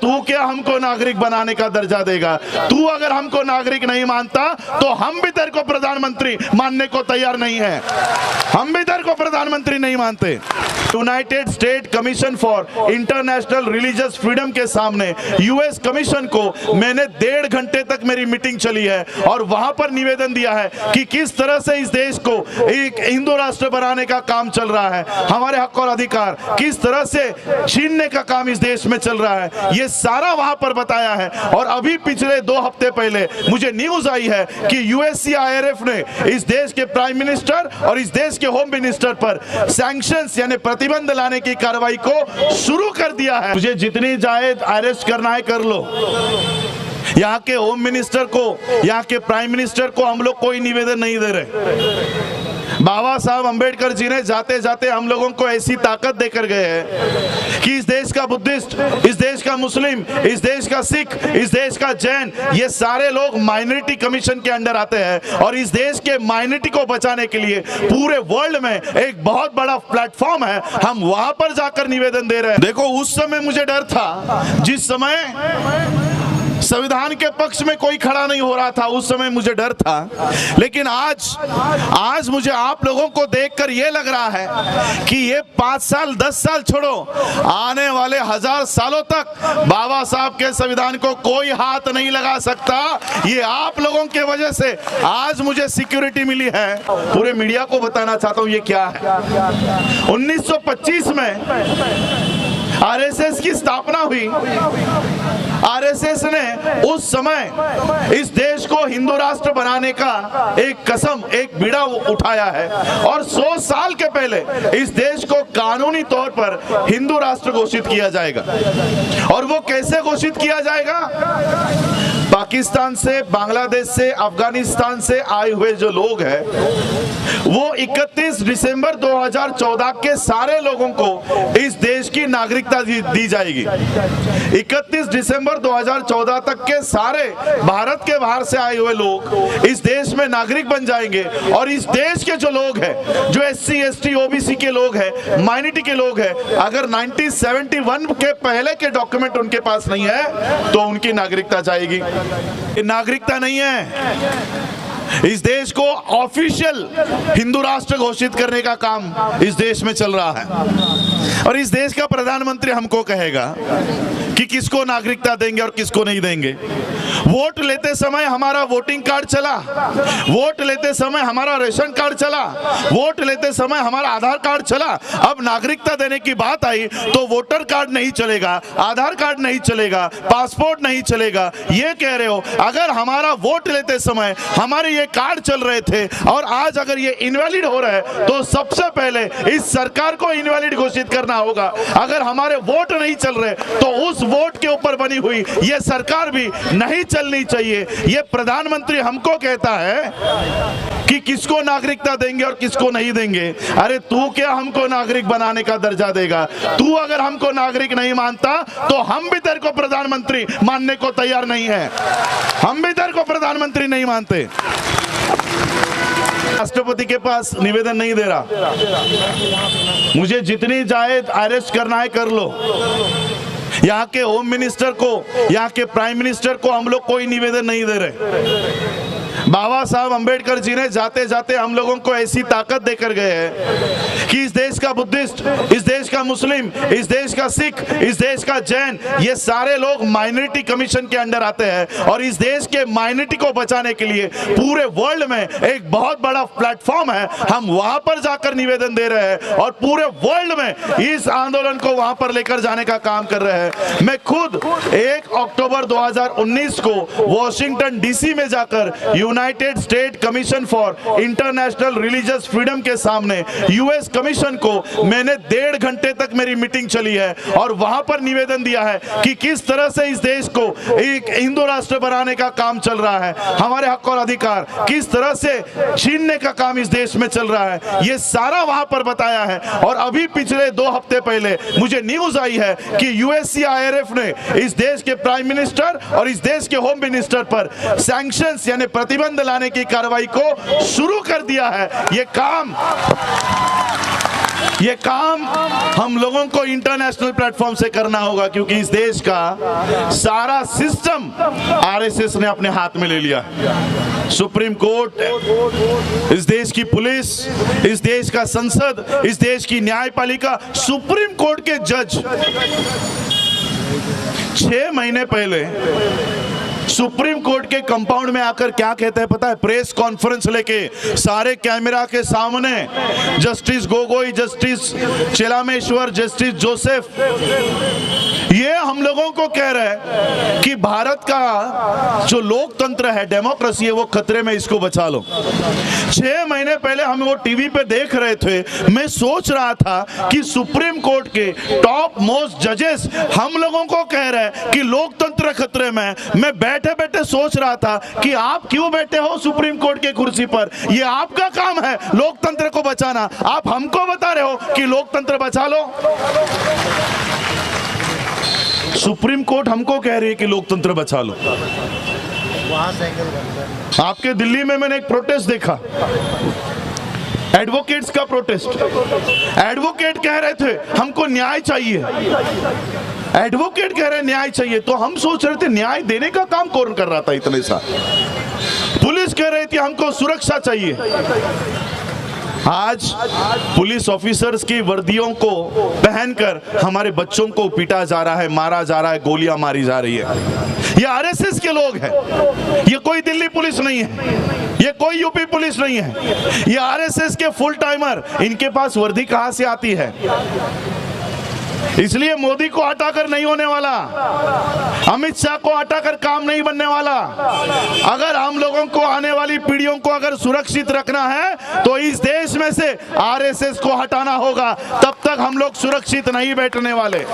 तू क्या हमको नागरिक बनाने का दर्जा देगा? तू अगर हमको नागरिक नहीं मानता तो हम भी तेरे को प्रधानमंत्री मानने को तैयार नहीं है। हम भी तेरे को प्रधानमंत्री नहीं मानते। United state commission for international religious freedom के सामने यूएस कमीशन को मैंने 1.5 घंटे तक मेरी मीटिंग चली है और वहां पर निवेदन दिया है कि किस तरह से इस देश को एक हिंदू राष्ट्र बनाने का काम चल रहा है, हमारे हक और अधिकार किस तरह से छीनने का काम इस देश में चल रहा है, ये सारा वहां पर बताया है। और अभी पिछले 2 हफ्ते पहले मुझे न्यूज आई है कि USCIRF ने इस देश के प्राइम मिनिस्टर और इस देश के होम मिनिस्टर पर सैंक्शंस यानी प्रतिबंध लाने की कार्रवाई को शुरू कर दिया है। मुझे जितनी चाहे अरेस्ट करना है कर लो। यहाँ के होम मिनिस्टर को, यहाँ के प्राइम मिनिस्टर को हम लोग कोई निवेदन नहीं दे रहे। बाबा साहब अंबेडकर जी ने जाते जाते हम लोगों को ऐसी ताकत देकर गए हैं कि इस देश का बुद्धिस्ट, इस देश का मुस्लिम, इस देश का सिख, इस देश का जैन, ये सारे लोग माइनॉरिटी कमीशन के अंडर आते हैं और इस देश के माइनॉरिटी को बचाने के लिए पूरे वर्ल्ड में एक बहुत बड़ा प्लेटफॉर्म है। हम वहां पर जाकर निवेदन दे रहे हैं। देखो, उस समय मुझे डर था, जिस समय संविधान के पक्ष में कोई खड़ा नहीं हो रहा था, उस समय मुझे डर था। लेकिन आज मुझे आप लोगों को देखकर यह लग रहा है कि ये 5 साल 10 साल छोड़ो, आने वाले 1000 सालों तक बाबा साहब के संविधान को कोई हाथ नहीं लगा सकता। ये आप लोगों के वजह से आज मुझे सिक्योरिटी मिली है। पूरे मीडिया को बताना चाहता हूं ये क्या है। 1925 में आरएसएस की स्थापना हुई। आरएसएस ने उस समय इस देश को हिंदू राष्ट्र बनाने का एक कसम, एक बीड़ा उठाया है और 100 साल के पहले इस देश को कानूनी तौर पर हिंदू राष्ट्र घोषित किया जाएगा। और वो कैसे घोषित किया जाएगा? पाकिस्तान से, बांग्लादेश से, अफगानिस्तान से आए हुए जो लोग हैं, वो 31 दिसंबर 2014 के सारे लोगों को इस देश की नागरिकता दी जाएगी। 31 दिसंबर 2014 तक के सारे भारत के बाहर से आए हुए लोग इस देश में नागरिक बन जाएंगे। और इस देश के जो लोग हैं, जो SC, ST, OBC के लोग हैं, माइनॉरिटी के लोग हैं, अगर 1971 के पहले के डॉक्यूमेंट उनके पास नहीं है तो उनकी नागरिकता जाएगी। नागरिकता नहीं है, इस देश को ऑफिशियल हिंदू राष्ट्र घोषित करने का काम इस देश में चल रहा है। और इस देश का प्रधानमंत्री हमको कहेगा कि किसको नागरिकता देंगे और किसको नहीं देंगे। वोट लेते समय हमारा वोटिंग कार्ड चला, वोट लेते समय हमारा रेशन कार्ड चला, वोट लेते समय हमारा आधार कार्ड चला। अब नागरिकता देने की बात आई तो वोटर कार्ड नहीं चलेगा, आधार कार्ड नहीं चलेगा, पासपोर्ट नहीं चलेगा। ये कह रहे हो अगर हमारा वोट लेते समय हमारे ये कार्ड चल रहे थे और आज अगर ये इनवैलिड हो रहा है तो सबसे पहले इस सरकार को इनवैलिड घोषित करना होगा। अगर हमारे वोट नहीं चल रहे तो उस वोट के ऊपर बनी हुई ये सरकार भी नहीं चलनी चाहिए। ये प्रधानमंत्री हमको कहता है कि किसको नागरिकता देंगे और किसको नहीं देंगे। अरे तू क्या हमको नागरिक बनाने का दर्जा देगा? तू अगर हमको नागरिक नहीं मानता तो हम भी तेरे को प्रधानमंत्री मानने को तैयार नहीं है। हम भी तेरे को प्रधानमंत्री नहीं मानते। राष्ट्रपति के पास निवेदन नहीं दे रहा। मुझे जितनी चाहे अरेस्ट करना है कर लो। यहाँ के होम मिनिस्टर को, यहाँ के प्राइम मिनिस्टर को हम लोग कोई निवेदन नहीं दे रहे। बाबा साहब अंबेडकर जी ने जाते जाते हम लोगों को ऐसी ताकत देकर गए हैं कि इस देश का बुद्धिस्ट, इस देश का मुस्लिम, इस देश का सिख, इस देश का जैन, ये सारे लोग माइनॉरिटी कमीशन के अंडर आते हैं और इस देश के माइनॉरिटी को बचाने के लिए पूरे वर्ल्ड में एक बहुत बड़ा प्लेटफॉर्म है। हम वहां पर जाकर निवेदन दे रहे हैं और पूरे वर्ल्ड में इस आंदोलन को वहां पर लेकर जाने का काम कर रहे हैं। मैं खुद 1 अक्टूबर 2019 को वॉशिंगटन DC में जाकर United state commission for international religious freedom के सामने यूएस कमीशन को मैंने 1.5 घंटे तक मेरी मीटिंग चली है और वहां पर निवेदन दिया है कि किस तरह से इस देश को एक हिंदू राष्ट्र बनाने का काम चल रहा है, हमारे हक और अधिकार किस तरह से छीनने का काम इस देश में चल रहा है, ये सारा वहां पर बताया है। और अभी पिछले 2 हफ्ते पहले मुझे न्यूज आई है कि USCIRF ने इस देश के प्राइम मिनिस्टर और इस देश के होम मिनिस्टर पर सैंक्शंस यानी प्रतिबंध लाने की कार्रवाई को शुरू कर दिया है। ये काम ये काम हम लोगों को इंटरनेशनल प्लेटफॉर्म से करना होगा, क्योंकि इस देश का सारा सिस्टम आरएसएस ने अपने हाथ में ले लिया। सुप्रीम कोर्ट, इस देश की पुलिस, इस देश का संसद, इस देश की न्यायपालिका, सुप्रीम कोर्ट के जज 6 महीने पहले सुप्रीम कोर्ट के कंपाउंड में आकर क्या कहते हैं पता है? प्रेस कॉन्फ्रेंस लेके सारे कैमरा के सामने justice Gogoi, justice Chelameswar, justice Joseph ये हम लोगों को कह रहे हैं कि भारत का जो लोकतंत्र है, डेमोक्रेसी है, वो खतरे में, इसको बचा लो। 6 महीने पहले हम वो टीवी पे देख रहे थे, मैं सोच रहा था कि सुप्रीम कोर्ट के टॉप मोस्ट जजेस हम लोगों को कह रहे हैं कि लोकतंत्र खतरे में। मैं बैठे बैठे सोच रहा था कि आप क्यों बैठे हो सुप्रीम कोर्ट के कुर्सी पर? ये आपका काम है लोकतंत्र को बचाना, आप हमको बता रहे हो कि लोकतंत्र बचा लो। सुप्रीम कोर्ट हमको कह रही है कि लोकतंत्र बचा लो। आपके दिल्ली में मैंने एक प्रोटेस्ट देखा, एडवोकेट्स का प्रोटेस्ट। एडवोकेट कह रहे थे हमको न्याय चाहिए, एडवोकेट कह रहे न्याय चाहिए, तो हम सोच रहे थे न्याय देने का काम कौन कर रहा था इतने साल? पुलिस कह रही थी हमको सुरक्षा चाहिए। आज पुलिस ऑफिसर्स की वर्दियों को पहनकर हमारे बच्चों को पीटा जा रहा है, मारा जा रहा है, गोलियां मारी जा रही है। ये आरएसएस के लोग हैं, ये कोई दिल्ली पुलिस नहीं है, ये कोई यूपी पुलिस नहीं है, ये आरएसएस के फुल टाइमर। इनके पास वर्दी कहां से आती है? इसलिए मोदी को हटाकर नहीं होने वाला, अमित शाह को हटाकर काम नहीं बनने वाला। अगर हम लोगों को, आने वाली पीढ़ियों को अगर सुरक्षित रखना है तो इस देश में से आरएसएस को हटाना होगा, तब तक हम लोग सुरक्षित नहीं बैठने वाले।